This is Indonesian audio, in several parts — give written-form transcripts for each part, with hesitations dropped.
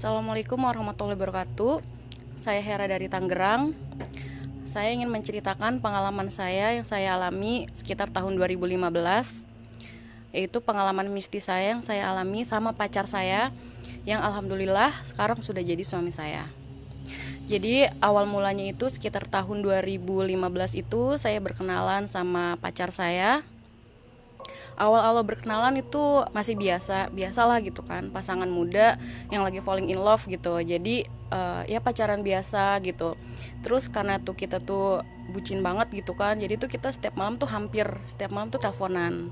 Assalamualaikum warahmatullahi wabarakatuh. Saya Hera dari Tangerang. Saya ingin menceritakan pengalaman saya yang saya alami sekitar tahun 2015, yaitu pengalaman mistis saya yang saya alami sama pacar saya yang alhamdulillah sekarang sudah jadi suami saya. Jadi awal mulanya itu sekitar tahun 2015 itu saya berkenalan sama pacar saya. Awal-awal berkenalan itu masih biasalah gitu kan, pasangan muda yang lagi falling in love gitu. Jadi ya pacaran biasa gitu. Terus karena tuh kita tuh bucin banget gitu kan, jadi tuh kita setiap malam tuh hampir setiap malam tuh teleponan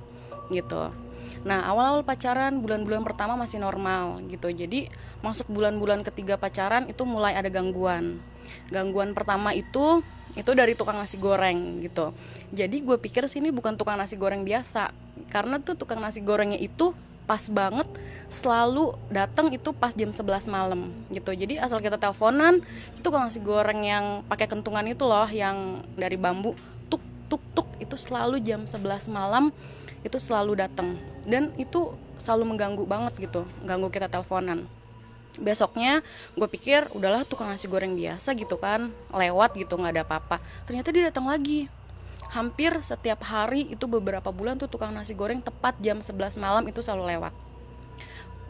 gitu. Nah, awal-awal pacaran bulan-bulan pertama masih normal gitu. Jadi masuk bulan-bulan ketiga pacaran itu mulai ada gangguan. Gangguan pertama itu dari tukang nasi goreng gitu. Jadi gue pikir sini bukan tukang nasi goreng biasa, karena tuh tukang nasi gorengnya itu pas banget selalu datang itu pas jam 11 malam gitu. Jadi asal kita teleponan, itu tukang nasi goreng yang pakai kentungan itu loh, yang dari bambu, tuk tuk tuk, itu selalu jam 11 malam itu selalu datang. Dan itu selalu mengganggu banget gitu, ganggu kita teleponan. Besoknya gue pikir udahlah tukang nasi goreng biasa gitu kan, lewat gitu, nggak ada apa-apa. Ternyata dia datang lagi. Hampir setiap hari itu beberapa bulan tuh tukang nasi goreng tepat jam 11 malam itu selalu lewat.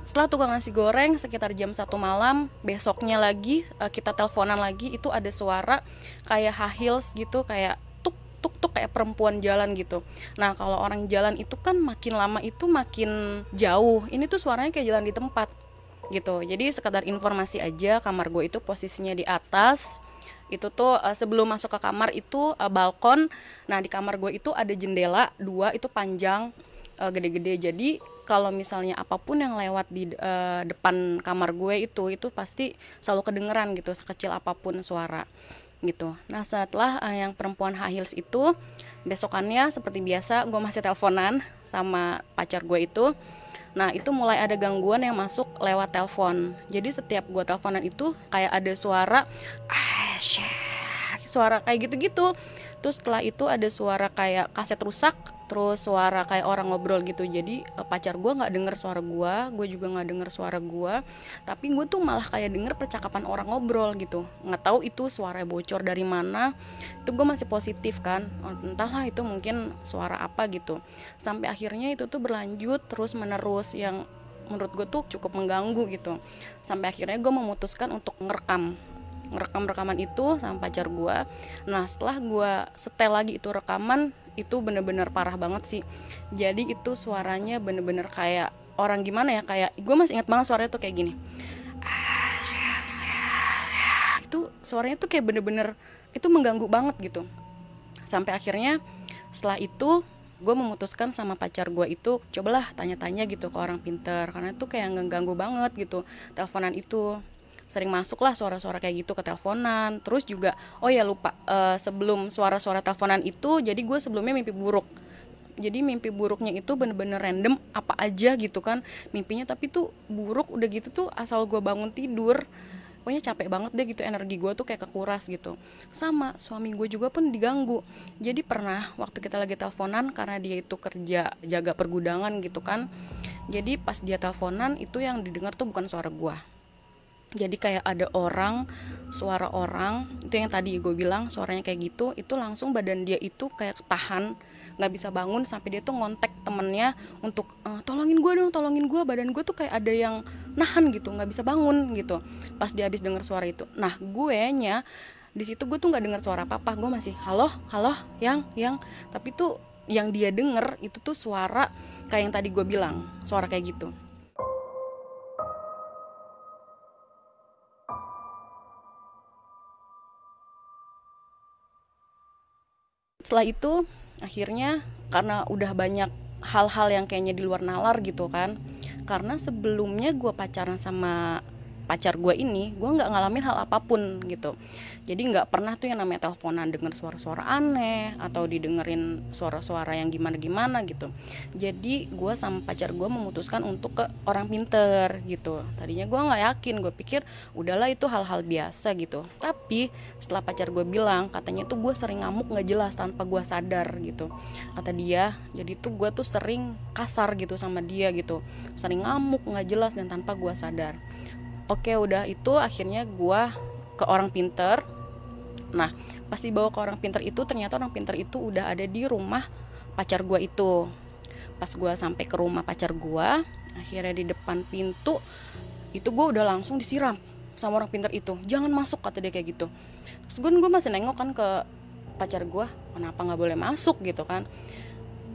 Setelah tukang nasi goreng sekitar jam 1 malam, besoknya lagi kita teleponan lagi, itu ada suara kayak high heels gitu, kayak tuk tuk tuk, kayak perempuan jalan gitu. Nah, kalau orang jalan itu kan makin lama itu makin jauh. Ini tuh suaranya kayak jalan di tempat gitu. Jadi sekedar informasi aja, kamar gue itu posisinya di atas. Itu tuh sebelum masuk ke kamar itu balkon. Nah, di kamar gue itu ada jendela dua, itu panjang, gede-gede. Jadi kalau misalnya apapun yang lewat di depan kamar gue itu pasti selalu kedengeran gitu, sekecil apapun suara gitu. Nah, setelah yang perempuan high heels itu, besokannya seperti biasa gue masih teleponan sama pacar gue itu. Nah, itu mulai ada gangguan yang masuk lewat telepon. Jadi setiap gue teleponan itu kayak ada suara kayak gitu-gitu. Terus setelah itu ada suara kayak kaset rusak, terus suara kayak orang ngobrol gitu. Jadi pacar gue nggak denger suara gue juga nggak denger suara gue, tapi gue tuh malah kayak denger percakapan orang ngobrol gitu. Nggak tahu itu suara bocor dari mana. Itu gue masih positif kan, entahlah itu mungkin suara apa gitu. Sampai akhirnya itu tuh berlanjut terus menerus, yang menurut gue tuh cukup mengganggu gitu. Sampai akhirnya gue memutuskan untuk rekaman itu sama pacar gue. Nah, setelah gue setel lagi itu rekaman, itu bener-bener parah banget sih. Jadi itu suaranya bener-bener kayak orang gimana ya, kayak gue masih ingat banget suaranya tuh kayak gini. Itu suaranya tuh kayak bener-bener itu mengganggu banget gitu. Sampai akhirnya setelah itu gue memutuskan sama pacar gue itu, cobalah tanya-tanya gitu ke orang pinter, karena itu kayak ngeganggu banget gitu teleponan itu. Sering masuk lah suara-suara kayak gitu ke teleponan. Terus juga, oh ya lupa, sebelum suara-suara teleponan itu, jadi gue sebelumnya mimpi buruk. Jadi mimpi buruknya itu bener-bener random, apa aja gitu kan mimpinya, tapi tuh buruk udah gitu tuh asal gue bangun tidur. Pokoknya capek banget deh gitu, energi gue tuh kayak kekuras gitu. Sama suami gue juga pun diganggu. Jadi pernah waktu kita lagi teleponan, karena dia itu kerja jaga pergudangan gitu kan. Jadi pas dia teleponan itu yang didengar tuh bukan suara gue. Jadi kayak ada suara orang, itu yang tadi gue bilang suaranya kayak gitu, itu langsung badan dia itu kayak ketahan, gak bisa bangun, sampai dia tuh ngontek temennya untuk tolongin gue, badan gue tuh kayak ada yang nahan gitu, gak bisa bangun gitu, pas dia habis denger suara itu. Nah, gue nya di situ gue tuh gak denger suara apa-apa, gue masih halo, yang, tapi tuh yang dia denger itu tuh suara kayak yang tadi gue bilang, suara kayak gitu. Setelah itu akhirnya karena udah banyak hal-hal yang kayaknya di luar nalar gitu kan, karena sebelumnya gue pacaran sama pacar gue ini, gue nggak ngalamin hal apapun gitu. Jadi nggak pernah tuh yang namanya teleponan denger suara-suara aneh atau didengerin suara-suara yang gimana-gimana gitu. Jadi gue sama pacar gue memutuskan untuk ke orang pinter gitu. Tadinya gue nggak yakin, gue pikir udahlah itu hal-hal biasa gitu. Tapi setelah pacar gue bilang, katanya tuh gue sering ngamuk nggak jelas tanpa gue sadar gitu. Kata dia, jadi tuh gue tuh sering kasar gitu sama dia gitu, sering ngamuk nggak jelas dan tanpa gue sadar. Oke, udah itu akhirnya gue ke orang pinter. Nah, pas dibawa ke orang pinter itu, ternyata orang pinter itu udah ada di rumah pacar gue itu. Pas gue sampai ke rumah pacar gue, akhirnya di depan pintu itu gue udah langsung disiram sama orang pinter itu. Jangan masuk, kata dia kayak gitu. Terus gue masih nengok kan ke pacar gue, kenapa nggak boleh masuk gitu kan.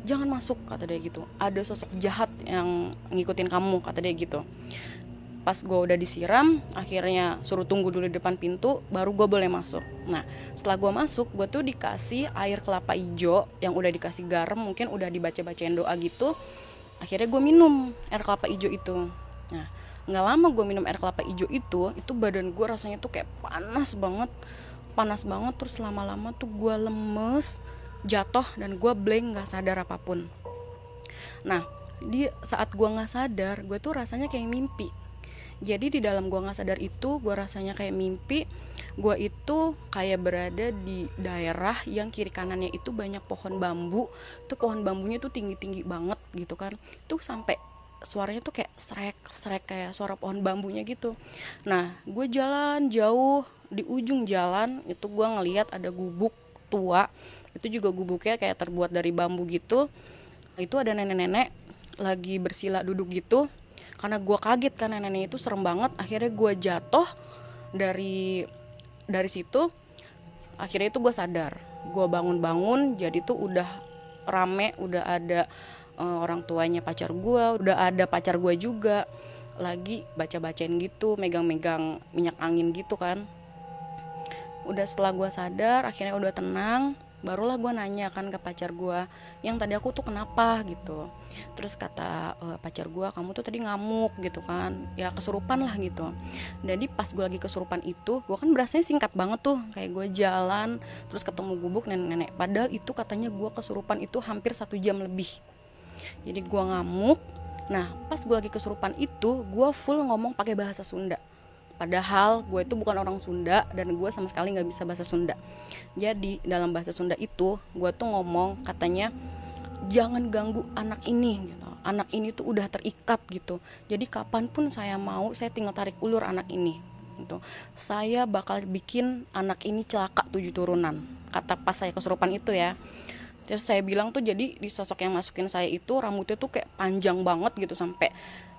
Jangan masuk, kata dia gitu, ada sosok jahat yang ngikutin kamu, kata dia gitu. Pas gue udah disiram, akhirnya suruh tunggu dulu di depan pintu, baru gue boleh masuk. Nah, setelah gue masuk, gue tuh dikasih air kelapa hijau yang udah dikasih garam, mungkin udah dibaca-bacain doa gitu. Akhirnya gue minum air kelapa hijau itu. Nah, nggak lama gue minum air kelapa hijau itu badan gue rasanya tuh kayak panas banget. Terus lama-lama tuh gue lemes, jatuh, dan gue blank, nggak sadar apapun. Nah, di saat gue nggak sadar, gue tuh rasanya kayak mimpi. Jadi di dalam gue nggak sadar itu, gue rasanya kayak mimpi. Gue itu kayak berada di daerah yang kiri kanannya itu banyak pohon bambu. Tuh pohon bambunya tuh tinggi banget gitu kan. Tuh sampai suaranya tuh kayak srek kayak suara pohon bambunya gitu. Nah, gue jalan jauh, di ujung jalan itu gue ngelihat ada gubuk tua. Itu juga gubuknya kayak terbuat dari bambu gitu. Itu ada nenek-nenek lagi bersila duduk gitu. Karena gue kaget kan, nenek itu serem banget. Akhirnya gue jatuh dari situ. Akhirnya itu gue sadar. Gue bangun, jadi tuh udah rame, udah ada orang tuanya pacar gue, udah ada pacar gue juga lagi baca-bacain gitu, megang-megang minyak angin gitu kan. Udah setelah gue sadar, akhirnya udah tenang, barulah gue nanya kan ke pacar gue, yang tadi aku tuh kenapa gitu. Terus kata pacar gue, kamu tuh tadi ngamuk gitu kan, ya kesurupan lah gitu. Jadi pas gue lagi kesurupan itu, gue kan berasanya singkat banget tuh, kayak gue jalan terus ketemu gubuk nenek-nenek. Padahal itu katanya gue kesurupan itu hampir 1 jam lebih. Jadi gue ngamuk. Nah, pas gue lagi kesurupan itu, gue full ngomong pakai bahasa Sunda. Padahal gue itu bukan orang Sunda dan gue sama sekali nggak bisa bahasa Sunda. Jadi dalam bahasa Sunda itu gue tuh ngomong, katanya jangan ganggu anak ini gitu. Anak ini tuh udah terikat gitu. Jadi kapanpun saya mau, saya tinggal tarik ulur anak ini gitu. Saya bakal bikin anak ini celaka 7 turunan. Kata pas saya kesurupan itu ya. Terus saya bilang tuh, jadi di sosok yang masukin saya itu rambutnya tuh kayak panjang banget gitu, sampai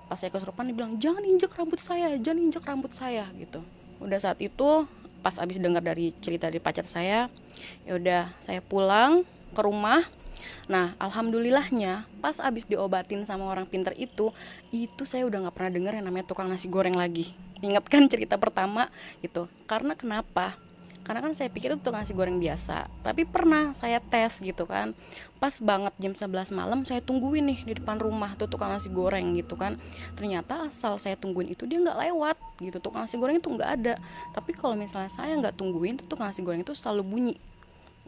pas saya kesurupan dibilang jangan injek rambut saya gitu. Udah saat itu pas abis dengar dari cerita dari pacar saya, ya udah saya pulang ke rumah. Nah, alhamdulillahnya pas abis diobatin sama orang pinter itu saya udah nggak pernah dengar yang namanya tukang nasi goreng lagi. Ingat kan cerita pertama gitu. Karena kenapa? Karena kan saya pikir itu tukang nasi goreng biasa. Tapi pernah saya tes gitu kan, pas banget jam 11 malam saya tungguin nih di depan rumah tuh tukang nasi goreng gitu kan. Ternyata asal saya tungguin itu dia nggak lewat gitu, tukang nasi goreng itu nggak ada. Tapi kalau misalnya saya nggak tungguin tuh tukang nasi goreng itu selalu bunyi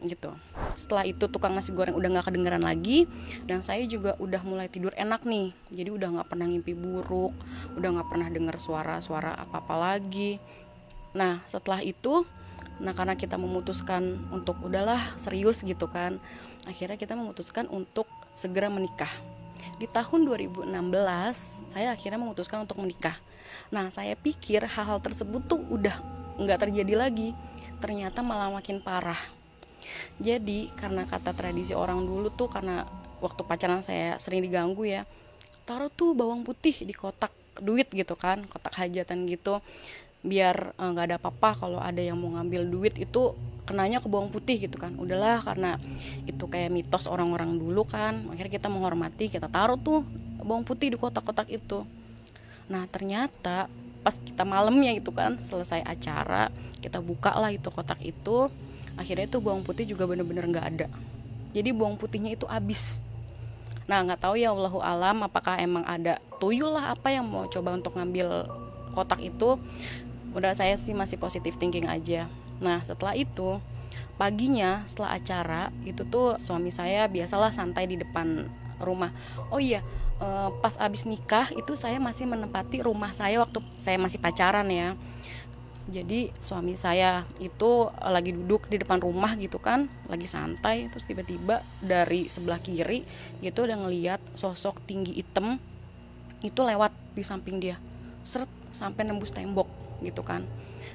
gitu. Setelah itu tukang nasi goreng udah nggak kedengeran lagi, dan saya juga udah mulai tidur enak nih. Jadi udah nggak pernah ngimpi buruk, udah nggak pernah dengar suara-suara apa-apa lagi. Nah, setelah itu, nah karena kita memutuskan untuk udahlah serius gitu kan, akhirnya kita memutuskan untuk segera menikah. Di tahun 2016 saya akhirnya memutuskan untuk menikah. Nah, saya pikir hal-hal tersebut tuh udah nggak terjadi lagi, ternyata malah makin parah. Jadi karena kata tradisi orang dulu tuh, karena waktu pacaran saya sering diganggu ya, taruh tuh bawang putih di kotak duit gitu kan, kotak hajatan gitu, biar nggak ada apa-apa kalau ada yang mau ngambil duit itu kenanya ke bawang putih gitu kan. Udahlah, karena itu kayak mitos orang-orang dulu kan, akhirnya kita menghormati, kita taruh tuh bawang putih di kotak-kotak itu. Nah, ternyata pas kita malamnya itu kan, selesai acara, kita buka lah itu kotak itu, akhirnya itu bawang putih juga bener-bener nggak ada. Jadi bawang putihnya itu habis. Nah, nggak tahu ya, wallahu alam, apakah emang ada tuyul lah apa yang mau coba untuk ngambil kotak itu. Udah, saya sih masih positive thinking aja. Nah, setelah itu paginya setelah acara itu tuh suami saya biasalah santai di depan rumah. Oh iya, pas abis nikah itu saya masih menempati rumah saya waktu saya masih pacaran ya. Jadi suami saya itu lagi duduk di depan rumah gitu kan, lagi santai, terus tiba-tiba dari sebelah kiri gitu udah ngeliat sosok tinggi hitam itu lewat di samping dia. Seret, sampai nembus tembok gitu kan.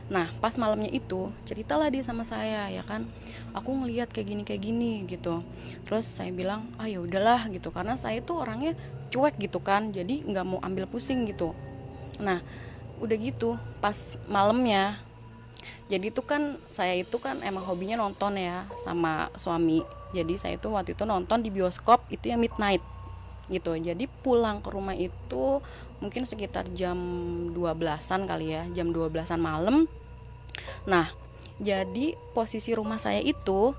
Nah pas malamnya itu ceritalah dia sama saya ya kan, aku ngelihat kayak gini gitu. Terus saya bilang ya udahlah gitu, karena saya tuh orangnya cuek gitu kan, jadi nggak mau ambil pusing gitu. Nah udah gitu pas malamnya, jadi itu kan saya itu kan emang hobinya nonton ya sama suami. Jadi saya itu waktu itu nonton di bioskop itu yang midnight gitu. Jadi pulang ke rumah itu mungkin sekitar jam 12-an kali ya, jam 12-an malam. Nah, jadi posisi rumah saya itu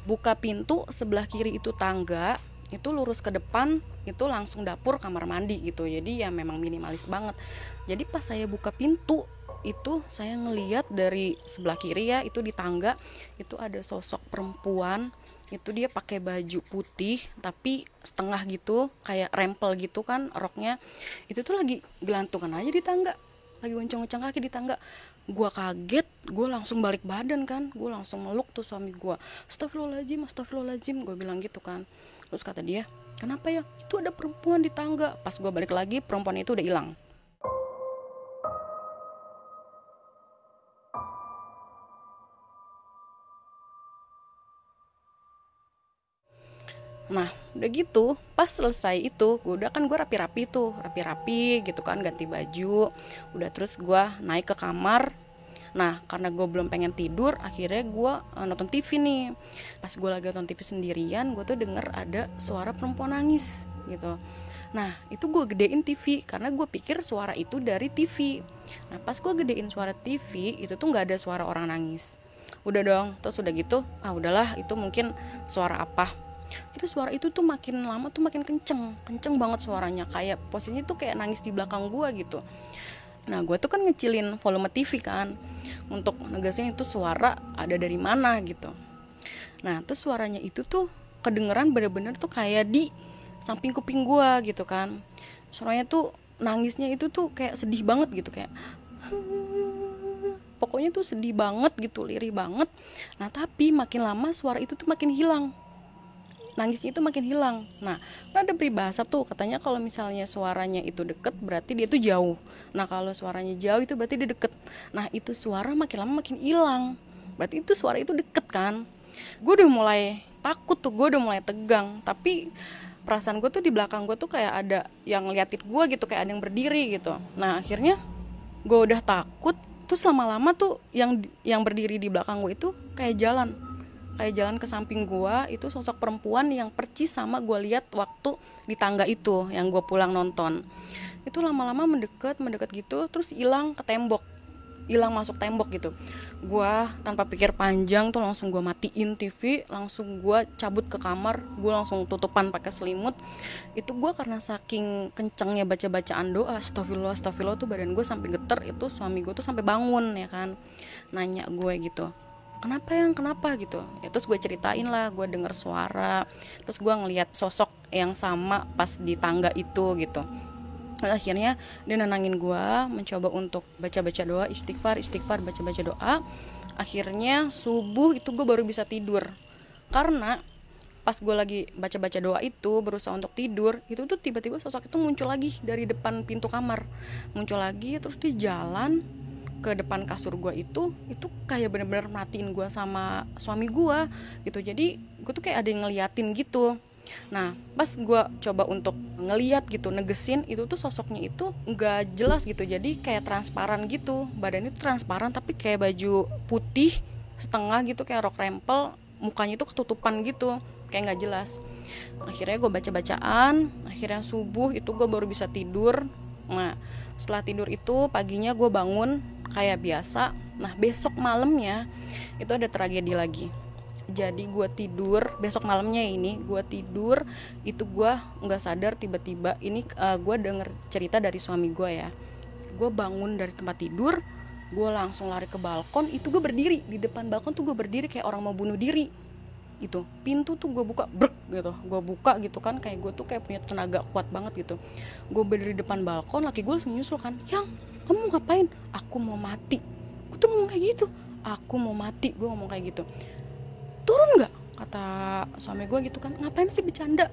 buka pintu sebelah kiri itu tangga, itu lurus ke depan itu langsung dapur kamar mandi gitu. Jadi ya memang minimalis banget. Jadi pas saya buka pintu itu saya ngeliat dari sebelah kiri ya, itu di tangga itu ada sosok perempuan. Itu dia pakai baju putih tapi setengah gitu, kayak rempel gitu kan roknya. Itu tuh lagi gelantungan aja di tangga, lagi uncang-uncang kaki di tangga. Gua kaget, gue langsung balik badan kan, gue langsung meluk tuh suami gue. Astagfirullahaladzim, astagfirullahaladzim, gue bilang gitu kan. Terus kata dia, kenapa ya, itu ada perempuan di tangga. Pas gue balik lagi, perempuan itu udah hilang. Nah udah gitu pas selesai itu gue rapi-rapi tuh, rapi-rapi gitu kan, ganti baju. Udah terus gue naik ke kamar. Nah karena gue belum pengen tidur, akhirnya gue nonton TV nih. Pas gue lagi nonton TV sendirian, gue tuh denger ada suara perempuan nangis gitu. Nah itu gue gedein TV karena gue pikir suara itu dari TV. Nah pas gue gedein suara TV itu tuh nggak ada suara orang nangis. Udah dong, terus udah gitu udahlah itu mungkin suara apa. Itu suara itu tuh makin lama tuh makin kenceng banget suaranya, kayak posisinya tuh kayak nangis di belakang gue gitu. Nah gue tuh kan ngecilin volume TV kan untuk negasin itu suara ada dari mana gitu. Nah terus suaranya itu tuh kedengeran bener-bener tuh kayak di samping kuping gue gitu kan. Suaranya tuh nangisnya itu tuh kayak sedih banget gitu, kayak pokoknya tuh sedih banget gitu, lirih banget. Nah tapi makin lama suara itu tuh makin hilang, nangisnya itu makin hilang. Nah ada peribahasa tuh katanya kalau misalnya suaranya itu deket berarti dia tuh jauh. Nah kalau suaranya jauh itu berarti dia deket. Nah itu suara makin lama makin hilang, berarti itu suara itu deket kan. Gue udah mulai takut tuh, gue udah mulai tegang. Tapi perasaan gue tuh di belakang gue tuh kayak ada yang ngeliatin gue gitu, kayak ada yang berdiri gitu. Nah akhirnya gue udah takut. Terus lama-lama tuh yang berdiri di belakang gue itu kayak jalan ke samping gua, itu sosok perempuan yang percis sama gua lihat waktu di tangga itu yang gua pulang nonton. Itu lama-lama mendekat gitu, terus hilang ke tembok, hilang masuk tembok gitu. Gua tanpa pikir panjang tuh langsung gua matiin TV, langsung gua cabut ke kamar, gua langsung tutupan pakai selimut. Itu gua karena saking kencengnya baca-bacaan doa astagfirullah tuh badan gua sampai geter. Itu suami gua tuh sampai bangun ya kan, nanya gue gitu, kenapa gitu ya. Terus gue ceritain lah, gue denger suara, terus gue ngelihat sosok yang sama pas di tangga itu gitu. Nah, akhirnya dia nenangin gue, mencoba untuk baca-baca doa, istighfar baca-baca doa. Akhirnya subuh itu gue baru bisa tidur, karena pas gue lagi baca-baca doa itu berusaha untuk tidur, itu tuh tiba-tiba sosok itu muncul lagi dari depan pintu kamar, muncul lagi. Terus dia jalan ke depan kasur gue itu kayak bener-bener matiin gue sama suami gue gitu. Jadi gue tuh kayak ada yang ngeliatin gitu. Nah pas gue coba untuk ngeliat gitu, negesin, itu tuh sosoknya itu nggak jelas gitu, jadi kayak transparan gitu, badannya tuh transparan tapi kayak baju putih setengah gitu, kayak rok rempel, mukanya tuh ketutupan gitu, kayak nggak jelas. Akhirnya gue baca-bacaan, akhirnya subuh itu gue baru bisa tidur. Nah setelah tidur itu paginya gue bangun kayak biasa. Nah besok malamnya itu ada tragedi lagi. Jadi gue tidur besok malamnya ini, gue tidur itu gue nggak sadar tiba-tiba ini gue denger cerita dari suami gue ya. Gue bangun dari tempat tidur, gue langsung lari ke balkon. Itu gue berdiri di depan balkon tuh, gue berdiri kayak orang mau bunuh diri gitu. Pintu tuh gue buka brek gitu, gue buka gitu kan, kayak gue tuh kayak punya tenaga kuat banget gitu. Gue berdiri di depan balkon, laki gue langsung nyusul kan, yang kamu mau ngapain? Aku mau mati. Gue tuh ngomong kayak gitu, aku mau mati, gue ngomong kayak gitu. Turun nggak, kata suami gue gitu kan, ngapain sih bercanda.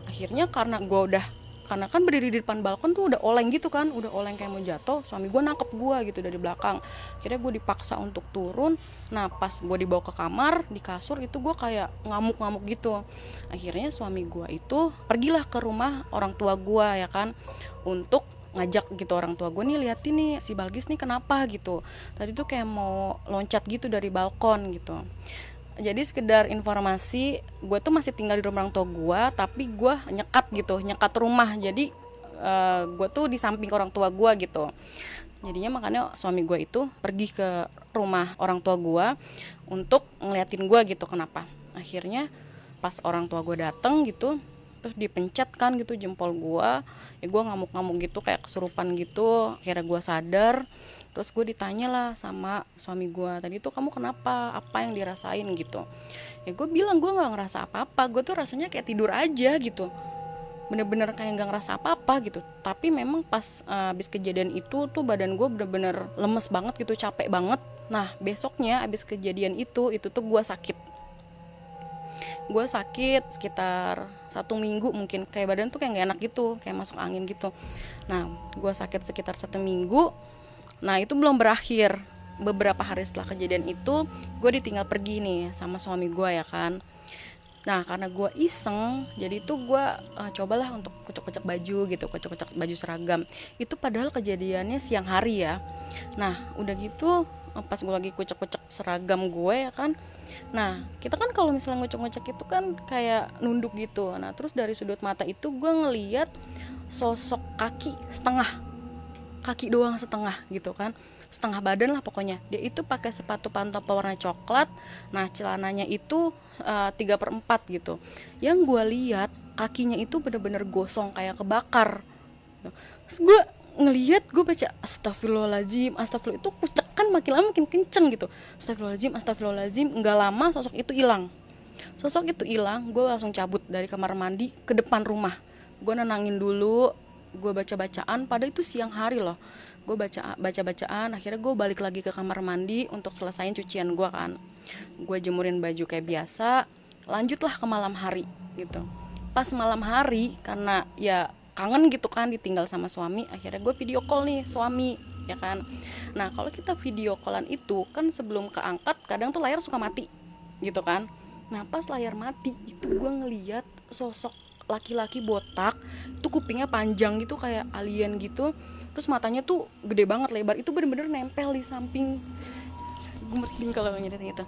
Akhirnya karena gue udah karena kan berdiri di depan balkon tuh udah oleng gitu kan, udah oleng kayak mau jatuh. Suami gue nangkep gue gitu dari belakang, akhirnya gue dipaksa untuk turun. Nah pas gue dibawa ke kamar, di kasur itu gue kayak ngamuk-ngamuk gitu. Akhirnya suami gue itu pergilah ke rumah orang tua gue ya kan, untuk ngajak gitu orang tua gue, nih liatin nih si Balgis nih kenapa gitu, tadi tuh kayak mau loncat gitu dari balkon gitu. Jadi sekedar informasi, gue tuh masih tinggal di rumah orang tua gue, tapi gue nyekat rumah. Jadi gue tuh di samping orang tua gue gitu. Jadinya makanya suami gue itu pergi ke rumah orang tua gue untuk ngeliatin gue gitu kenapa. Akhirnya pas orang tua gue dateng gitu, terus dipencet kan gitu jempol gue, ya gue ngamuk-ngamuk gitu kayak kesurupan gitu. Akhirnya gue sadar. Terus gue ditanya lah sama suami gue, tadi tuh kamu kenapa, apa yang dirasain gitu. Ya gue bilang gue gak ngerasa apa-apa, gue tuh rasanya kayak tidur aja gitu, bener-bener kayak gak ngerasa apa-apa gitu. Tapi memang pas abis kejadian itu tuh badan gue bener-bener lemes banget gitu, capek banget. Nah besoknya abis kejadian itu tuh gue sakit sekitar 1 minggu mungkin, kayak badan tuh kayak gak enak gitu, kayak masuk angin gitu. Nah gue sakit sekitar 1 minggu. Nah itu belum berakhir, beberapa hari setelah kejadian itu gue ditinggal pergi nih sama suami gue ya kan. Nah karena gue iseng, jadi tuh gue cobalah untuk kocok-kocok baju gitu, kocok-kocok baju seragam. Itu padahal kejadiannya siang hari ya. Nah udah gitu pas gue lagi kocok-kocok seragam gue ya kan, nah kita kan kalau misalnya ngocok-ngocok itu kan kayak nunduk gitu. Nah terus dari sudut mata itu gue ngeliat sosok kaki doang setengah gitu kan, setengah badan lah pokoknya. Dia itu pakai sepatu pantofel warna coklat. Nah celananya itu 3/4 gitu. Yang gue lihat kakinya itu bener-bener gosong kayak kebakar. Terus gue ngelihat, gue baca astagfirullahaladzim, astagfirullah, itu kucekan makin lama makin kenceng gitu. Astagfirullahaladzim. Nggak lama sosok itu hilang. Gue langsung cabut dari kamar mandi ke depan rumah. Gue nenangin dulu, gue baca-bacaan, padahal itu siang hari loh. Gue baca-bacaan, akhirnya gue balik lagi ke kamar mandi untuk selesaiin cucian gue kan. Gue jemurin baju kayak biasa, lanjutlah ke malam hari gitu. Pas malam hari, karena ya kangen gitu kan ditinggal sama suami, akhirnya gue video call nih suami ya kan. Nah kalau kita video callan itu kan sebelum keangkat kadang tuh layar suka mati gitu kan. Nah pas layar mati itu gue ngeliat sosok laki-laki botak, itu kupingnya panjang gitu kayak alien gitu, terus matanya tuh gede banget, lebar, itu bener-bener nempel di samping, gue merinding kalau ngeliatin gitu,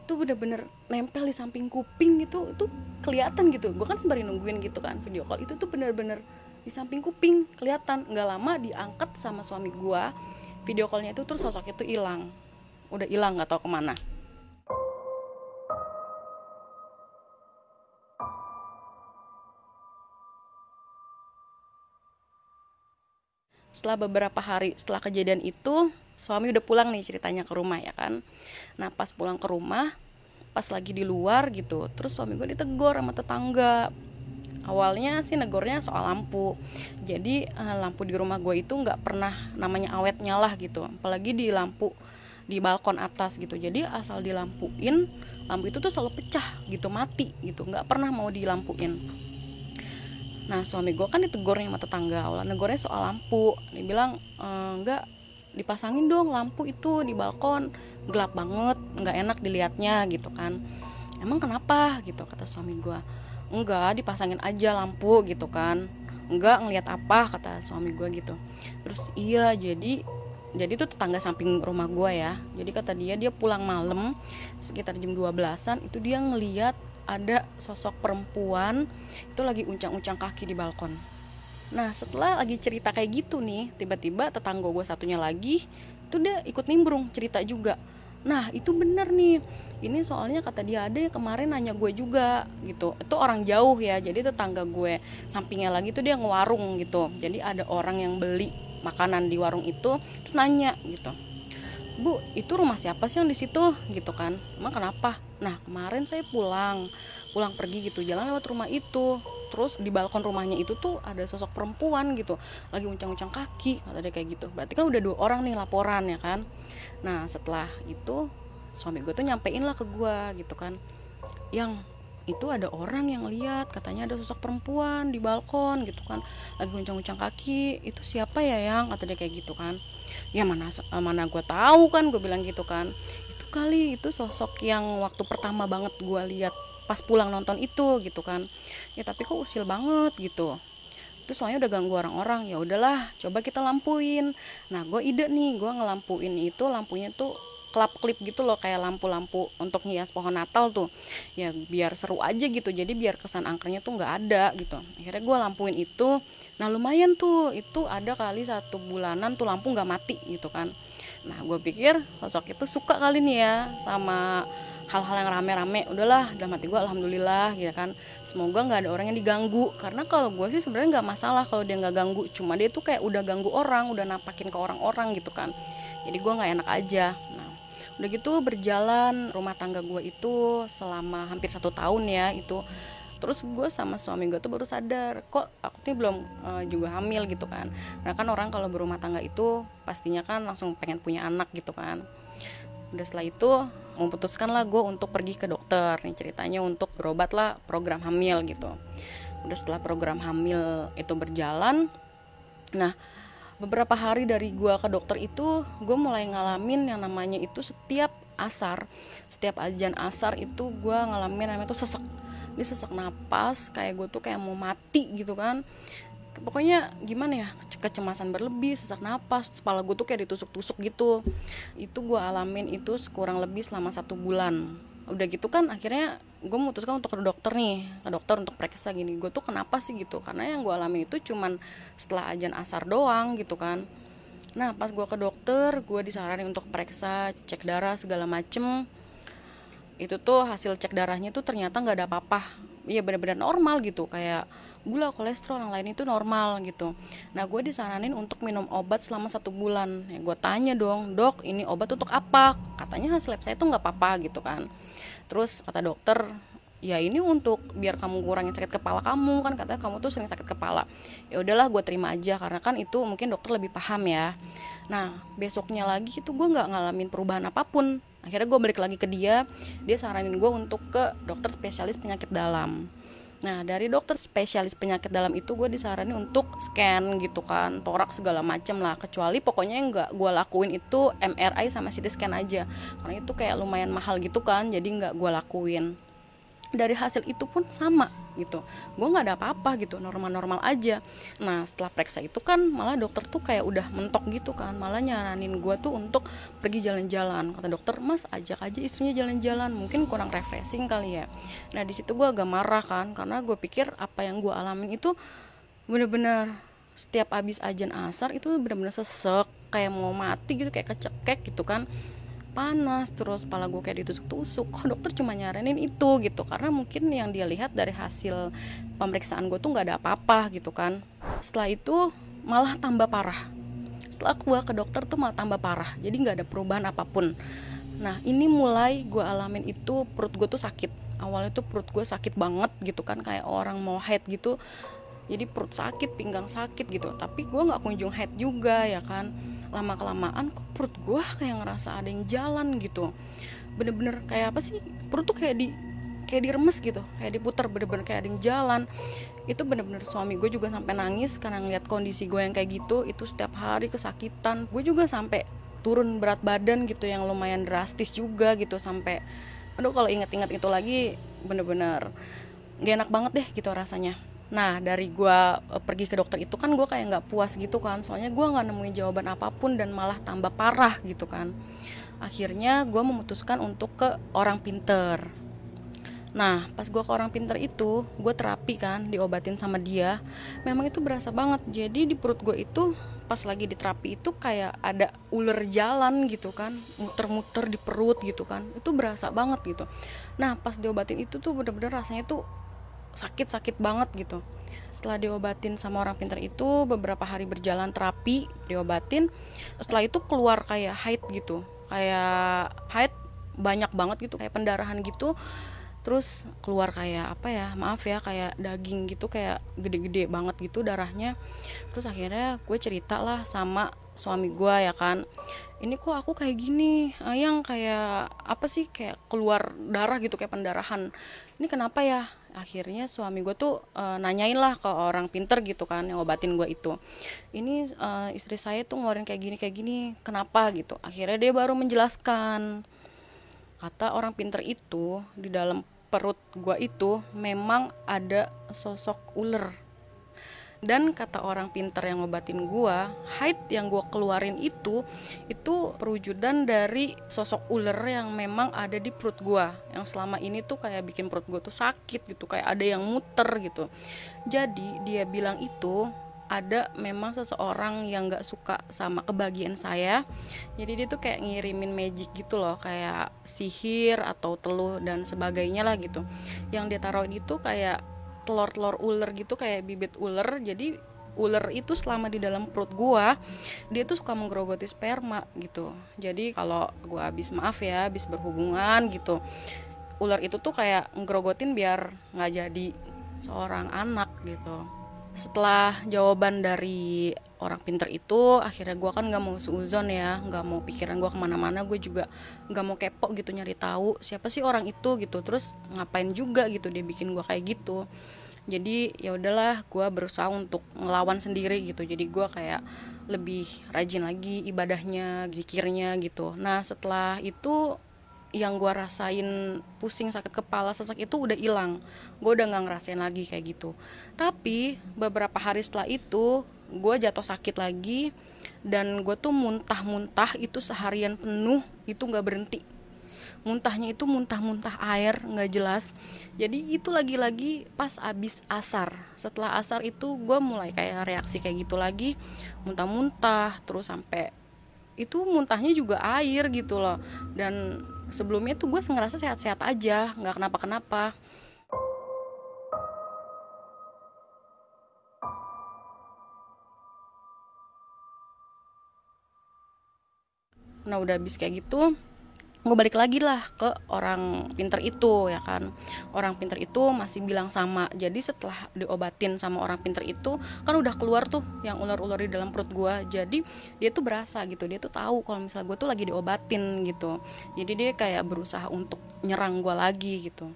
itu bener-bener nempel di samping kuping gitu, itu kelihatan gitu. Gue kan sembari nungguin gitu kan video call, itu tuh bener-bener di samping kuping kelihatan. Nggak lama diangkat sama suami gue video callnya itu, terus sosok itu hilang, udah hilang nggak tahu kemana. Setelah beberapa hari setelah kejadian itu, suami udah pulang nih ceritanya ke rumah ya kan. Nah pas pulang ke rumah, pas lagi di luar gitu, terus suami gue ditegur sama tetangga. Awalnya sih negornya soal lampu. Jadi lampu di rumah gue itu nggak pernah namanya awet nyala gitu, apalagi di lampu di balkon atas gitu. Jadi asal dilampuin, lampu itu tuh selalu pecah gitu, mati gitu, nggak pernah mau dilampuin. Nah suami gue kan ditegur nih sama tetangga, awalnya negornya soal lampu. Dia bilang enggak, dipasangin dong lampu itu di balkon, gelap banget, nggak enak dilihatnya gitu kan. Emang kenapa gitu kata suami gue. Enggak, dipasangin aja lampu gitu kan. Enggak, ngelihat apa kata suami gue gitu. Terus iya, jadi tuh tetangga samping rumah gue ya. Jadi kata dia pulang malam sekitar jam 12-an itu dia ngelihat ada sosok perempuan itu lagi uncang-uncang kaki di balkon. Nah setelah lagi cerita kayak gitu nih, tiba-tiba tetangga gue satunya lagi itu dia ikut nimbrung cerita juga. Nah itu bener nih, ini soalnya kata dia ada yang kemarin nanya gue juga gitu. Itu orang jauh ya, jadi tetangga gue sampingnya lagi tuh dia ngewarung gitu. Jadi ada orang yang beli makanan di warung itu, terus nanya gitu, Bu, itu rumah siapa sih yang di situ gitu kan? Emang kenapa? Nah kemarin saya pulang pergi gitu, jalan lewat rumah itu, terus di balkon rumahnya itu tuh ada sosok perempuan gitu, lagi uncang-uncang kaki, kata dia kayak gitu. Berarti kan udah 2 orang nih laporan ya kan. Nah setelah itu suami gue tuh nyampein lah ke gue gitu kan, yang itu ada orang yang lihat, katanya ada sosok perempuan di balkon gitu kan, lagi guncang-guncang kaki. Itu siapa ya yang, kata dia kayak gitu kan. Ya mana gue tahu kan, gue bilang gitu kan. Itu kali itu sosok yang waktu pertama banget gue lihat pas pulang nonton itu gitu kan. Ya tapi kok usil banget gitu. Itu soalnya udah ganggu orang-orang. Ya udahlah, coba kita lampuin. Nah gue ide nih, gue ngelampuin itu, lampunya tuh klip gitu loh, kayak lampu-lampu untuk hias pohon Natal tuh. Ya biar seru aja gitu, jadi biar kesan angkernya tuh nggak ada gitu. Akhirnya gue lampuin itu. Nah lumayan tuh, itu ada kali 1 bulanan tuh lampu nggak mati gitu kan. Nah gue pikir sosok itu suka kali nih ya sama hal-hal yang rame-rame. Udahlah, dalam hati gue alhamdulillah gitu kan, semoga nggak ada orang yang diganggu. Karena kalau gue sih sebenarnya nggak masalah kalau dia nggak ganggu, cuma dia tuh kayak udah ganggu orang, udah nampakin ke orang-orang gitu kan. Jadi gue nggak enak aja. Nah udah gitu berjalan rumah tangga gue itu selama hampir 1 tahun ya itu. Terus gue sama suami gue tuh baru sadar, kok aku nih belum juga hamil gitu kan. Nah kan orang kalau berumah tangga itu pastinya kan langsung pengen punya anak gitu kan. Udah setelah itu memutuskan lah gue untuk pergi ke dokter. Nih ceritanya untuk berobat lah program hamil gitu. Udah setelah program hamil itu berjalan, nah beberapa hari dari gue ke dokter itu, gue mulai ngalamin yang namanya itu setiap asar, setiap azan asar itu gue ngalamin namanya tuh sesek. Dia sesek napas, kayak gue tuh kayak mau mati gitu kan. Pokoknya gimana ya, kecemasan berlebih, sesak napas, kepala gue tuh kayak ditusuk-tusuk gitu. Itu gue alamin itu kurang lebih selama 1 bulan. Udah gitu kan akhirnya gue memutuskan untuk ke dokter nih, ke dokter untuk periksa gini, gue tuh kenapa sih gitu. Karena yang gue alamin itu cuman setelah azan asar doang gitu kan. Nah pas gue ke dokter, gue disaranin untuk periksa, cek darah segala macem. Itu tuh hasil cek darahnya tuh ternyata nggak ada apa-apa. Iya benar-benar normal gitu, kayak gula, kolesterol, yang lain itu normal gitu. Nah gue disaranin untuk minum obat selama 1 bulan. Ya gue tanya dong, dok ini obat untuk apa? Katanya hasil lab saya tuh nggak apa-apa gitu kan. Terus kata dokter, ya ini untuk biar kamu kurangin sakit kepala kamu, kan katanya kamu tuh sering sakit kepala. Ya udahlah gue terima aja, karena kan itu mungkin dokter lebih paham ya. Nah besoknya lagi itu gue nggak ngalamin perubahan apapun. Akhirnya gue balik lagi ke dia, dia saranin gue untuk ke dokter spesialis penyakit dalam. Nah dari dokter spesialis penyakit dalam itu gue disaranin untuk scan gitu kan, toraks segala macem lah. Kecuali pokoknya yang gak gue lakuin itu MRI sama CT scan aja, karena itu kayak lumayan mahal gitu kan, jadi gak gue lakuin. Dari hasil itu pun sama gitu, gue nggak ada apa-apa gitu, normal-normal aja. Nah setelah periksa itu kan malah dokter tuh kayak udah mentok gitu kan, malah nyaranin gue tuh untuk pergi jalan-jalan. Kata dokter, mas ajak aja istrinya jalan-jalan, mungkin kurang refreshing kali ya. Nah di situ gue agak marah kan, karena gue pikir apa yang gue alamin itu bener-bener setiap abis azan asar itu bener-bener sesek, kayak mau mati gitu, kayak kecekek gitu kan, panas, terus kepala gue kayak ditusuk-tusuk. Kok dokter cuma nyaranin itu gitu, karena mungkin yang dia lihat dari hasil pemeriksaan gue tuh nggak ada apa-apa gitu kan. Setelah itu malah tambah parah, setelah gue ke dokter tuh malah tambah parah, jadi nggak ada perubahan apapun. Nah ini mulai gue alamin itu perut gue tuh sakit. Awalnya tuh perut gue sakit banget gitu kan, kayak orang mau head gitu, jadi perut sakit, pinggang sakit gitu. Tapi gue nggak kunjung head juga ya kan. Lama kelamaan kok perut gue kayak ngerasa ada yang jalan gitu, bener-bener kayak apa sih, perut tuh kayak diremes gitu, kayak diputar, bener-bener kayak ada yang jalan. Itu bener-bener suami gue juga sampai nangis karena ngeliat kondisi gue yang kayak gitu. Itu setiap hari kesakitan. Gue juga sampai turun berat badan gitu, yang lumayan drastis juga gitu, sampai aduh kalau inget-inget itu lagi bener-bener gak enak banget deh gitu rasanya. Nah dari gue pergi ke dokter itu kan gue kayak nggak puas gitu kan, soalnya gue nggak nemuin jawaban apapun dan malah tambah parah gitu kan. Akhirnya gue memutuskan untuk ke orang pinter. Nah pas gue ke orang pinter itu, gue terapi kan, diobatin sama dia. Memang itu berasa banget, jadi di perut gue itu pas lagi di terapi itu kayak ada ular jalan gitu kan, muter-muter di perut gitu kan, itu berasa banget gitu. Nah pas diobatin itu tuh bener-bener rasanya tuh sakit banget gitu. Setelah diobatin sama orang pintar itu, beberapa hari berjalan terapi, diobatin. Setelah itu keluar kayak haid gitu, kayak haid banyak banget gitu, kayak pendarahan gitu. Terus keluar kayak apa ya, maaf ya, kayak daging gitu, kayak gede-gede banget gitu darahnya. Terus akhirnya gue cerita lah sama suami gue ya kan, ini kok aku kayak gini, yang kayak apa sih, kayak keluar darah gitu, kayak pendarahan. ini kenapa ya. Akhirnya suami gue tuh nanyain lah ke orang pinter gitu kan yang obatin gue itu, ini istri saya tuh ngeluarin kayak gini, kenapa gitu. Akhirnya dia baru menjelaskan, kata orang pinter itu di dalam perut gue itu memang ada sosok ular. Dan kata orang pinter yang ngobatin gua, haid yang gua keluarin itu perwujudan dari sosok ular yang memang ada di perut gua, yang selama ini tuh kayak bikin perut gua tuh sakit gitu, kayak ada yang muter gitu. Jadi dia bilang itu ada memang seseorang yang gak suka sama kebahagiaan saya. Jadi dia tuh kayak ngirimin magic gitu loh, kayak sihir atau teluh dan sebagainya lah gitu. Yang dia taruhin itu kayak telur-telur ular gitu, kayak bibit ular. Jadi ular itu selama di dalam perut gua, dia tuh suka menggerogoti sperma gitu. Jadi kalau gua habis berhubungan gitu, ular itu tuh kayak ngerogotin biar nggak jadi seorang anak gitu. Setelah jawaban dari orang pinter itu, akhirnya gue kan nggak mau suuzon ya, nggak mau pikiran gue kemana-mana, gue juga nggak mau kepo gitu nyari tahu siapa sih orang itu gitu, terus ngapain juga gitu dia bikin gue kayak gitu. Jadi ya udahlah, gue berusaha untuk ngelawan sendiri gitu. Jadi gue kayak lebih rajin lagi ibadahnya, zikirnya gitu. Nah setelah itu yang gue rasain pusing, sakit kepala, sesak itu udah hilang. Gue udah nggak ngerasain lagi kayak gitu. Tapi beberapa hari setelah itu gue jatuh sakit lagi, dan gue tuh muntah-muntah itu seharian penuh, itu nggak berhenti. Muntahnya itu muntah-muntah air nggak jelas. Jadi itu lagi-lagi pas abis asar. Setelah asar itu gue mulai kayak reaksi kayak gitu lagi, muntah-muntah terus, sampai itu muntahnya juga air gitu loh. Dan sebelumnya tuh gue ngerasa sehat-sehat aja, nggak kenapa-kenapa. Nah udah habis kayak gitu, gue balik lagi lah ke orang pinter itu ya kan. Orang pinter itu masih bilang sama. Jadi setelah diobatin sama orang pinter itu kan udah keluar tuh yang ular-ular di dalam perut gue. Jadi dia tuh berasa gitu, dia tuh tahu kalau misalnya gue tuh lagi diobatin gitu. Jadi dia kayak berusaha untuk nyerang gue lagi gitu.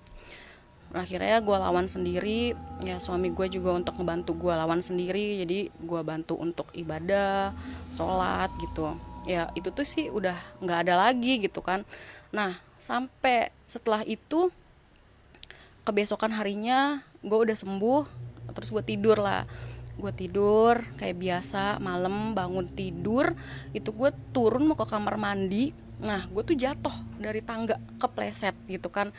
Akhirnya gue lawan sendiri ya, suami gue juga untuk ngebantu gue lawan sendiri. Jadi gue bantu untuk ibadah, sholat gitu. Ya itu tuh sih udah nggak ada lagi gitu kan. Nah sampai setelah itu, kebesokan harinya gue udah sembuh. Terus gue tidur lah, gue tidur kayak biasa. Malam bangun tidur itu gue turun mau ke kamar mandi. Nah gue tuh jatuh dari tangga, kepleset gitu kan.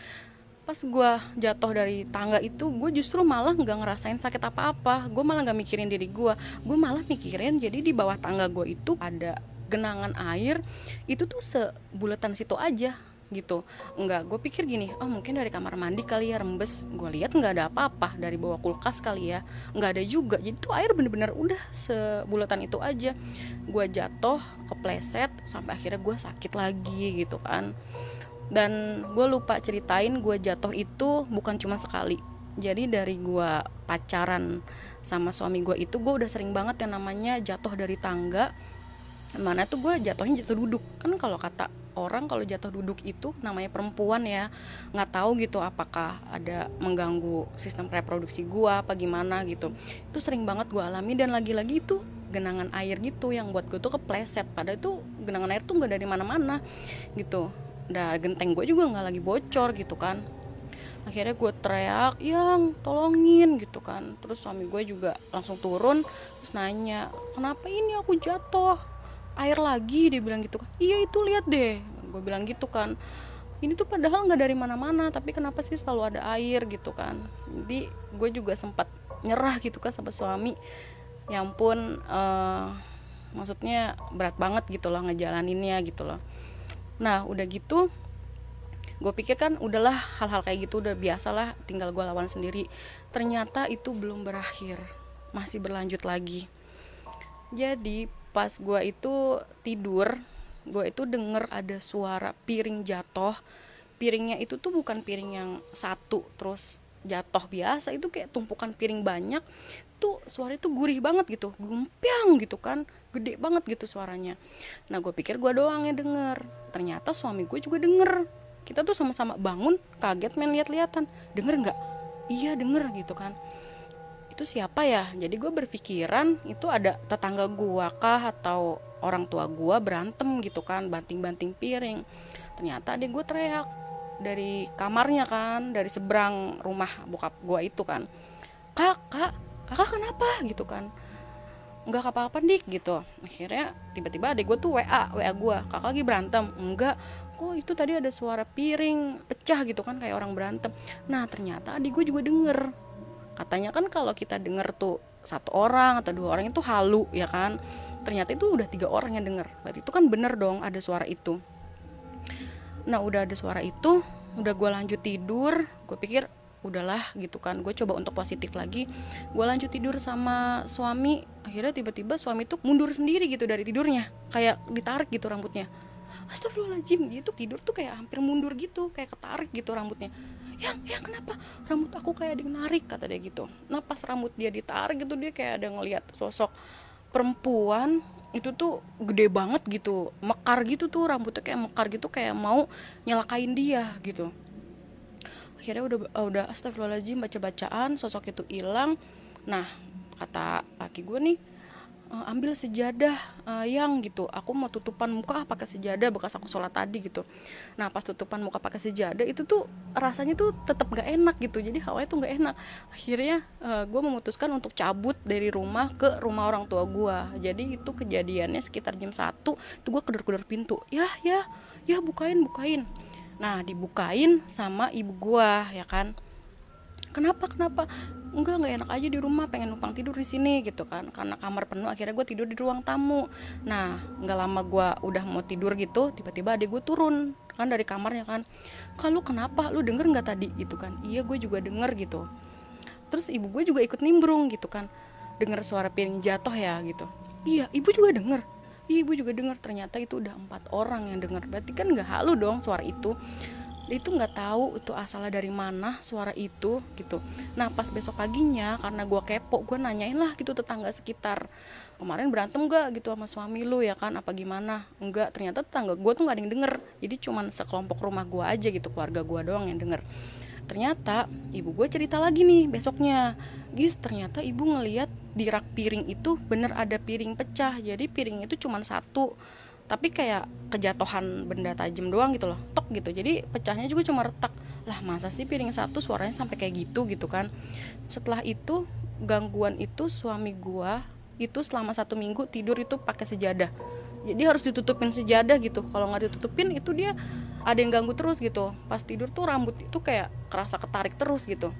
Pas gue jatuh dari tangga itu, gue justru malah nggak ngerasain sakit apa-apa. Gue malah nggak mikirin diri gue malah mikirin jadi di bawah tangga gue itu ada genangan air. Itu tuh sebulatan situ aja gitu. Enggak, gue pikir gini, oh mungkin dari kamar mandi kali ya rembes. Gue lihat nggak ada apa-apa, dari bawah kulkas kali ya, nggak ada juga. Jadi tuh air bener-bener udah sebulatan itu aja. Gue jatuh, kepleset, sampai akhirnya gue sakit lagi gitu kan. Dan gue lupa ceritain, gue jatuh itu bukan cuma sekali. Jadi dari gue pacaran sama suami gue itu, gue udah sering banget yang namanya jatuh dari tangga. Mana tuh gue jatuhnya jatuh duduk. Kan kalau kata orang kalau jatuh duduk itu namanya perempuan ya, nggak tahu gitu apakah ada mengganggu sistem reproduksi gue apa gimana gitu. Itu sering banget gue alami, dan lagi-lagi itu genangan air gitu yang buat gue tuh kepleset. Padahal itu genangan air tuh nggak dari mana-mana gitu. Udah genteng gue juga nggak lagi bocor gitu kan. Akhirnya gue teriak, yang tolongin gitu kan. Terus suami gue juga langsung turun terus nanya, kenapa ini aku jatuh air lagi, dia bilang gitu kan. Iya itu lihat deh, gue bilang gitu kan. Ini tuh padahal nggak dari mana-mana, tapi kenapa sih selalu ada air gitu kan. Jadi gue juga sempat nyerah gitu kan sama suami. Ya ampun, maksudnya berat banget gitu loh ngejalaninnya gitu loh. Nah udah gitu, gue pikir kan udahlah, hal-hal kayak gitu udah biasalah, tinggal gue lawan sendiri. Ternyata itu belum berakhir, masih berlanjut lagi. Jadi pas gue itu tidur, gue itu denger ada suara piring jatuh. Piringnya itu tuh bukan piring yang satu terus jatuh biasa, itu kayak tumpukan piring banyak. Tuh suara itu gurih banget gitu, gumpiang gitu kan, gede banget gitu suaranya. Nah gue pikir gue doang yang denger, ternyata suami gue juga denger. kita tuh sama-sama bangun, kaget main lihat-lihatan, denger nggak? Iya denger gitu kan. Itu siapa ya? Jadi gue berpikiran itu ada tetangga gue kah atau orang tua gue berantem gitu kan, banting-banting piring. Ternyata adik gue teriak dari kamarnya kan, dari seberang rumah bokap gue itu kan, kakak kenapa gitu kan, nggak apa-apa dik gitu. Akhirnya tiba-tiba adik gue tuh WA gue, kakak lagi berantem. Enggak, kok itu tadi ada suara piring pecah gitu kan, kayak orang berantem. Nah ternyata adik gue juga denger. Katanya kan kalau kita denger tuh satu orang atau dua orang itu halu ya kan, ternyata itu udah 3 orang yang denger. Berarti itu kan bener dong ada suara itu. Nah udah ada suara itu, udah gue lanjut tidur. Gue pikir udahlah gitu kan, gue coba untuk positif lagi. Gue lanjut tidur sama suami. Akhirnya tiba-tiba suami tuh mundur sendiri gitu dari tidurnya, kayak ditarik gitu rambutnya. Astagfirullahaladzim, dia tuh tidur tuh kayak hampir mundur gitu, kayak ketarik gitu rambutnya. Yang kenapa rambut aku kayak dinarik, kata dia gitu. Nah pas rambut dia ditarik gitu, dia kayak ada ngelihat sosok perempuan itu tuh gede banget gitu, mekar gitu tuh rambutnya, kayak mekar gitu, kayak mau nyelakain dia gitu. Akhirnya udah astagfirullahaladzim, baca-bacaan, sosok itu hilang. Nah kata laki gue nih, ambil sejadah yang gitu, aku mau tutupan muka pakai sejadah bekas aku sholat tadi gitu. Nah pas tutupan muka pakai sejadah itu tuh rasanya tuh tetap nggak enak gitu, jadi hawanya tuh nggak enak. Akhirnya gue memutuskan untuk cabut dari rumah ke rumah orang tua gue. Jadi itu kejadiannya sekitar jam 1 tuh, gue kedor-kedor pintu, ya bukain. Nah dibukain sama ibu gue ya kan. Kenapa? Enggak enak aja di rumah, pengen numpang tidur di sini gitu kan, karena kamar penuh. Akhirnya gue tidur di ruang tamu. Nah nggak lama gue udah mau tidur gitu, tiba-tiba adik gue turun kan dari kamarnya kan. Kalau kenapa, lu denger nggak tadi gitu kan? Iya gue juga denger gitu. Terus ibu gue juga ikut nimbrung gitu kan, denger suara piring jatuh ya gitu. Iya ibu juga denger. Ibu juga denger. Ternyata itu udah 4 orang yang denger. Berarti kan nggak halu dong suara itu. Dia itu nggak tahu itu asalnya dari mana suara itu gitu. Nah pas besok paginya, karena gue kepo, gue nanyain lah gitu tetangga sekitar, kemarin berantem gak gitu sama suami lu ya kan, apa gimana? Enggak, ternyata tetangga gue tuh nggak ada yang denger. Jadi cuman sekelompok rumah gue aja gitu, keluarga gue doang yang denger. Ternyata ibu gue cerita lagi nih besoknya, Gis ternyata ibu ngeliat di rak piring itu bener ada piring pecah. Jadi piring itu cuman 1, tapi kayak kejatuhan benda tajam doang gitu loh, tok gitu. Jadi pecahnya juga cuma retak. Lah masa sih piring 1 suaranya sampai kayak gitu kan. Setelah itu gangguan itu, suami gua itu selama 1 minggu tidur itu pakai sejadah. Jadi harus ditutupin sejadah gitu. Kalau nggak ditutupin itu dia ada yang ganggu terus gitu. Pas tidur tuh rambut itu kayak kerasa ketarik terus gitu.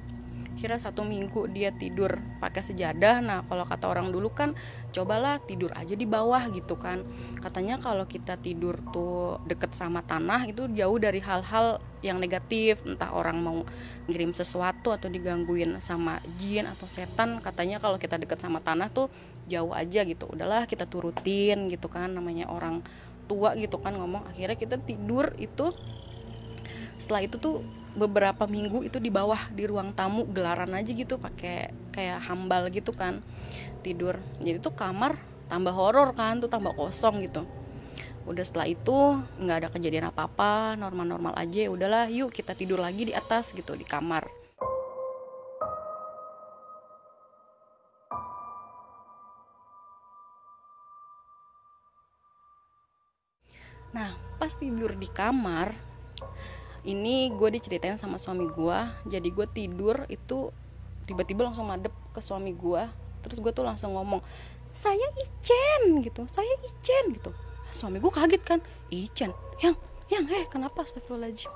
Kira 1 minggu dia tidur pakai sejadah. Nah kalau kata orang dulu kan, cobalah tidur aja di bawah gitu kan. Katanya kalau kita tidur tuh deket sama tanah itu jauh dari hal-hal yang negatif, entah orang mau ngirim sesuatu atau digangguin sama jin atau setan. Katanya kalau kita deket sama tanah tuh jauh aja gitu. Udahlah kita turutin gitu kan, namanya orang tua gitu kan ngomong. Akhirnya kita tidur itu, setelah itu tuh beberapa minggu itu di bawah di ruang tamu, gelaran aja gitu, pakai kayak hambal gitu kan tidur. Jadi tuh kamar tambah horor kan, tuh tambah kosong gitu. Udah setelah itu nggak ada kejadian apa-apa, normal-normal aja. Udahlah yuk kita tidur lagi di atas gitu, di kamar. Nah pas tidur di kamar ini gue diceritain sama suami gue. Jadi gue tidur itu tiba-tiba langsung madep ke suami gue. Terus gue tuh langsung ngomong, saya Icen gitu, saya Icen gitu. Suami gue kaget kan, Icen? Yang kenapa? Astagfirullahaladzim.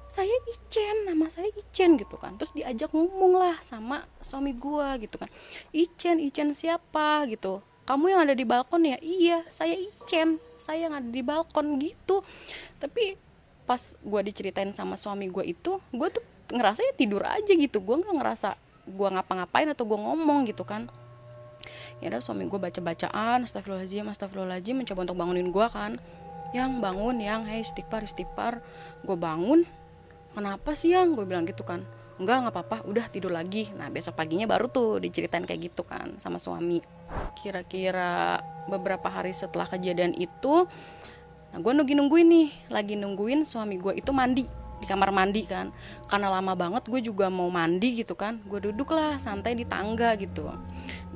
Saya Icen, nama saya Icen gitu kan. Terus diajak ngomong lah sama suami gue gitu kan. Icen siapa gitu? Kamu yang ada di balkon ya? Iya, saya Icen, saya yang ada di balkon gitu. Tapi pas gue diceritain sama suami gue itu, gue tuh ngerasa ya tidur aja gitu. Gue nggak ngerasa gue ngapa-ngapain atau gue ngomong gitu kan. Ya udah suami gue baca-bacaan, astagfirullahaladzim, mencoba untuk bangunin gue kan. Yang bangun, yang hei istighfar. Gue bangun, kenapa sih yang? Gue bilang gitu kan. Nggak apa-apa, udah tidur lagi. Nah besok paginya baru tuh diceritain kayak gitu kan sama suami. Kira-kira beberapa hari setelah kejadian itu, Nah gue nungguin nih, lagi nungguin suami gue itu mandi di kamar mandi kan, karena lama banget gue juga mau mandi gitu kan. Gue duduk lah santai di tangga gitu,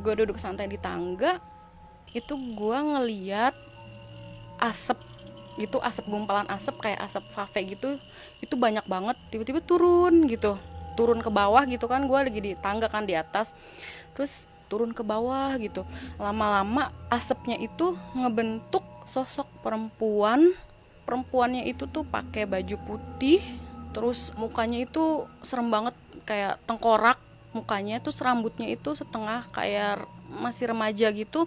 gue duduk santai di tangga, itu gue ngeliat asap gitu, asap gumpalan asap kayak asap vape gitu, itu banyak banget, tiba-tiba turun gitu, turun ke bawah gitu kan. Gue lagi di tangga kan di atas, terus turun ke bawah gitu. Lama-lama asapnya itu ngebentuk sosok perempuan. Perempuannya itu tuh pakai baju putih, terus mukanya itu serem banget, kayak tengkorak mukanya, terus rambutnya itu setengah kayak masih remaja gitu,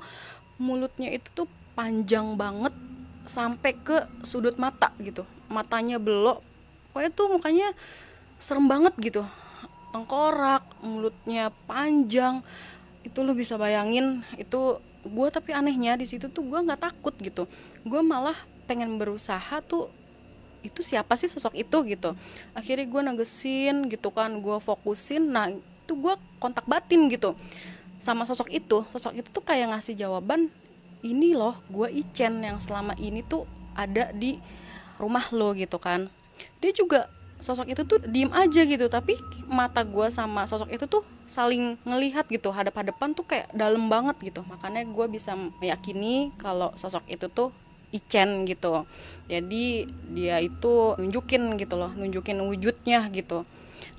mulutnya itu tuh panjang banget sampai ke sudut mata gitu, matanya belok, pokoknya tuh mukanya serem banget gitu, tengkorak, mulutnya panjang. Itu lo bisa bayangin itu gue, tapi anehnya di situ tuh gue nggak takut gitu, gue malah pengen berusaha tuh itu siapa sih sosok itu gitu. Akhirnya gue negesin gitu kan, gue fokusin. Nah itu gue kontak batin gitu sama sosok itu. Sosok itu tuh kayak ngasih jawaban, ini loh gue Icen yang selama ini tuh ada di rumah lo gitu kan. Dia juga, sosok itu tuh diem aja gitu, tapi mata gue sama sosok itu tuh saling ngelihat gitu, hadap-hadapan tuh kayak dalam banget gitu. Makanya gue bisa meyakini kalau sosok itu tuh Icen gitu. Jadi dia itu nunjukin gitu loh, nunjukin wujudnya gitu.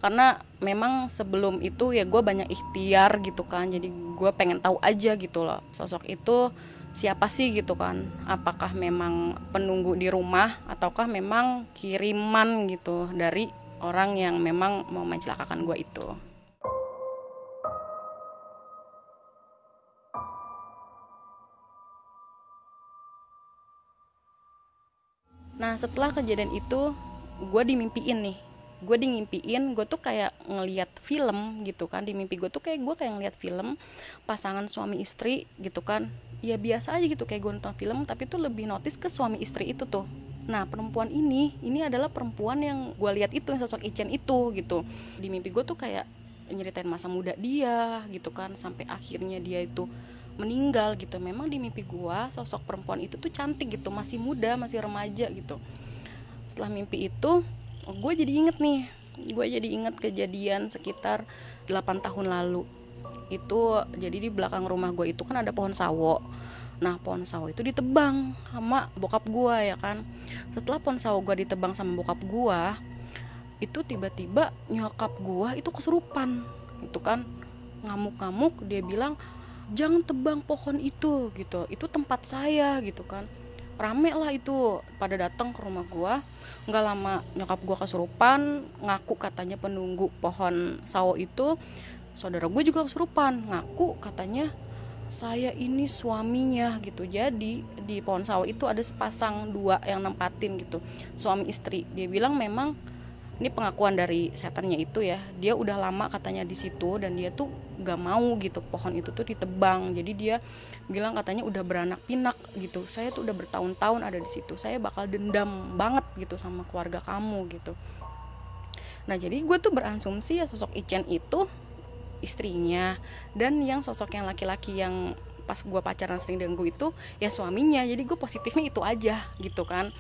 Karena memang sebelum itu ya gue banyak ikhtiar gitu kan, jadi gue pengen tahu aja gitu loh sosok itu siapa sih gitu kan. Apakah memang penunggu di rumah ataukah memang kiriman gitu dari orang yang memang mau mencelakakan gue itu. Nah setelah kejadian itu gue dimimpiin nih, gue tuh kayak ngelihat film gitu kan. Di mimpi gue tuh kayak ngelihat film pasangan suami istri gitu kan. Ya biasa aja gitu, kayak gue nonton film, tapi tuh lebih notice ke suami istri itu tuh. Nah perempuan ini adalah perempuan yang gue lihat itu, yang sosok Icen itu gitu. Di mimpi gue tuh kayak nyeritain masa muda dia gitu kan, sampai akhirnya dia itu meninggal gitu. Memang di mimpi gue sosok perempuan itu tuh cantik gitu, masih muda, masih remaja gitu. Setelah mimpi itu gue jadi inget kejadian sekitar 8 tahun lalu. Itu jadi di belakang rumah gue itu kan ada pohon sawo. Nah pohon sawo itu ditebang sama bokap gue ya kan. Setelah pohon sawo gue ditebang sama bokap gue, itu tiba-tiba nyokap gue itu kesurupan gitu kan, ngamuk-ngamuk. Dia bilang jangan tebang pohon itu gitu, itu tempat saya gitu kan. Rame lah itu pada datang ke rumah gua. Nggak lama nyokap gua kesurupan, ngaku katanya penunggu pohon sawo itu. Saudara gue juga kesurupan, ngaku katanya saya ini suaminya gitu. Jadi di pohon sawo itu ada sepasang dua yang nempatin gitu, suami istri. Dia bilang memang ini pengakuan dari setannya itu ya, dia udah lama katanya di situ dan dia tuh gak mau gitu pohon itu tuh ditebang. Jadi dia bilang katanya udah beranak pinak gitu, saya tuh udah bertahun-tahun ada di situ, saya bakal dendam banget gitu sama keluarga kamu gitu. Nah jadi gue tuh berasumsi ya sosok Icen itu istrinya, dan yang sosok yang laki-laki yang pas gue pacaran sering dengan gue itu ya suaminya. Jadi gue positifnya itu aja gitu kan.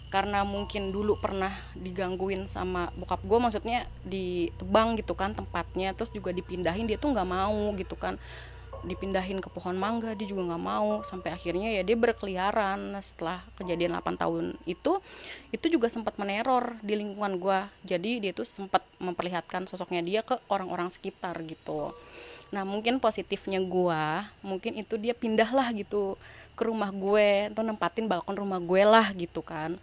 Karena mungkin dulu pernah digangguin sama bokap gue, maksudnya ditebang gitu kan tempatnya, terus juga dipindahin, dia tuh nggak mau gitu kan, dipindahin ke pohon mangga dia juga nggak mau. Sampai akhirnya ya dia berkeliaran. Setelah kejadian 8 tahun itu juga sempat meneror di lingkungan gue. Jadi dia tuh sempat memperlihatkan sosoknya dia ke orang-orang sekitar gitu. Nah mungkin positifnya gue, mungkin itu dia pindah lah gitu ke rumah gue, atau nempatin balkon rumah gue lah gitu kan.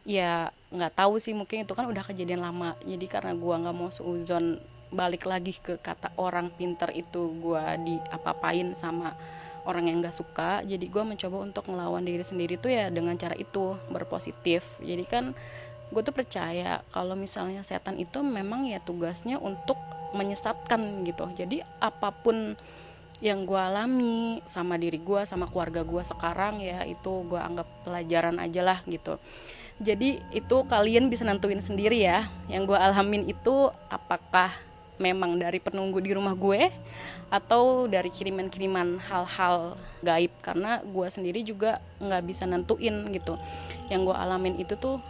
Ya nggak tahu sih, mungkin itu kan udah kejadian lama. Jadi karena gue nggak mau seuzon balik lagi ke kata orang pinter itu, gue diapa-apain sama orang yang nggak suka. Jadi gue mencoba untuk ngelawan diri sendiri tuh ya dengan cara itu, berpositif. Jadi kan gue tuh percaya kalau misalnya setan itu memang ya tugasnya untuk menyesatkan gitu. Jadi apapun yang gue alami sama diri gue, sama keluarga gue sekarang, ya itu gue anggap pelajaran aja lah gitu. Jadi itu kalian bisa nentuin sendiri ya, yang gue alamin itu apakah memang dari penunggu di rumah gue atau dari kiriman-kiriman hal-hal gaib, karena gue sendiri juga nggak bisa nentuin gitu yang gue alamin itu tuh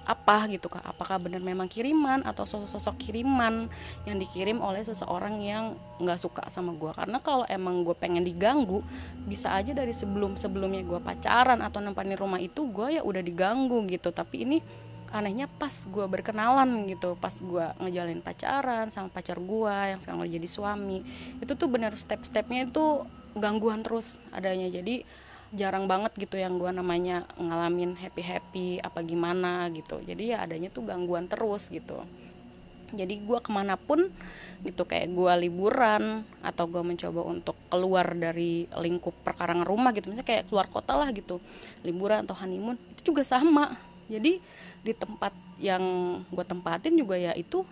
apa gitu kak, apakah benar memang kiriman atau sosok-sosok kiriman yang dikirim oleh seseorang yang nggak suka sama gue. Karena kalau emang gue pengen diganggu, bisa aja dari sebelumnya gue pacaran atau nempatin rumah itu gue ya udah diganggu gitu. Tapi ini anehnya pas gue berkenalan gitu, pas gue ngejalin pacaran sama pacar gue yang sekarang udah jadi suami, itu tuh bener step-stepnya itu gangguan terus adanya. Jadi jarang banget gitu yang gue namanya ngalamin happy apa gimana gitu. Jadi ya adanya tuh gangguan terus gitu. Jadi gue kemanapun gitu, kayak gue liburan atau gue mencoba untuk keluar dari lingkup perkarangan rumah gitu, misalnya kayak keluar kota lah gitu, liburan atau honeymoon, itu juga sama. Jadi di tempat yang gue tempatin juga ya itu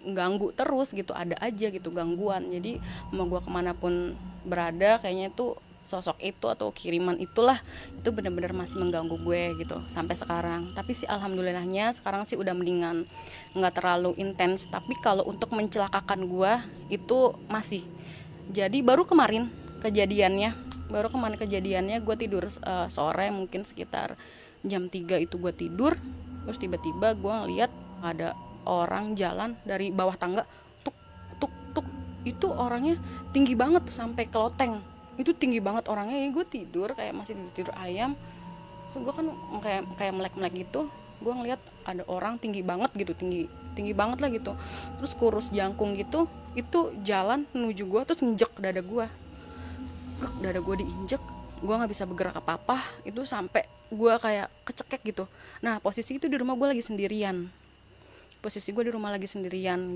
ganggu terus gitu, ada aja gitu gangguan. Jadi mau gue kemanapun berada, kayaknya itu sosok itu atau kiriman itulah, itu benar-benar masih mengganggu gue gitu sampai sekarang. Tapi sih alhamdulillahnya sekarang sih udah mendingan, nggak terlalu intens. Tapi kalau untuk mencelakakan gue itu masih. Jadi baru kemarin kejadiannya gue tidur sore mungkin sekitar jam 3 itu gue tidur, terus tiba-tiba gue ngeliat ada orang jalan dari bawah tangga, tuk tuk tuk. Itu orangnya tinggi banget sampai ke loteng, itu tinggi banget orangnya. Gue tidur kayak masih tidur ayam, so gue kan kayak melek gitu, gue ngeliat ada orang tinggi banget gitu, tinggi banget lah gitu, terus kurus jangkung gitu, itu jalan menuju gue, terus nginjek dada gue diinjek, gue nggak bisa bergerak apa-apa, itu sampai gue kayak kecekek gitu. Nah posisi itu di rumah gue lagi sendirian,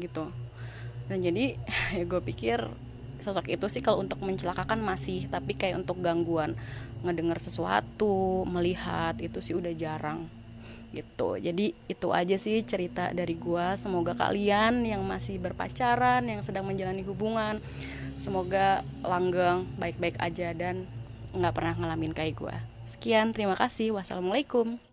gitu. Dan jadi ya gue pikir sosok itu sih kalau untuk mencelakakan masih, tapi kayak untuk gangguan ngedengar sesuatu, melihat, itu sih udah jarang gitu. Jadi itu aja sih cerita dari gua. Semoga kalian yang masih berpacaran, yang sedang menjalani hubungan, semoga langgeng, baik-baik aja dan nggak pernah ngalamin kayak gua. Sekian, terima kasih. Wassalamualaikum.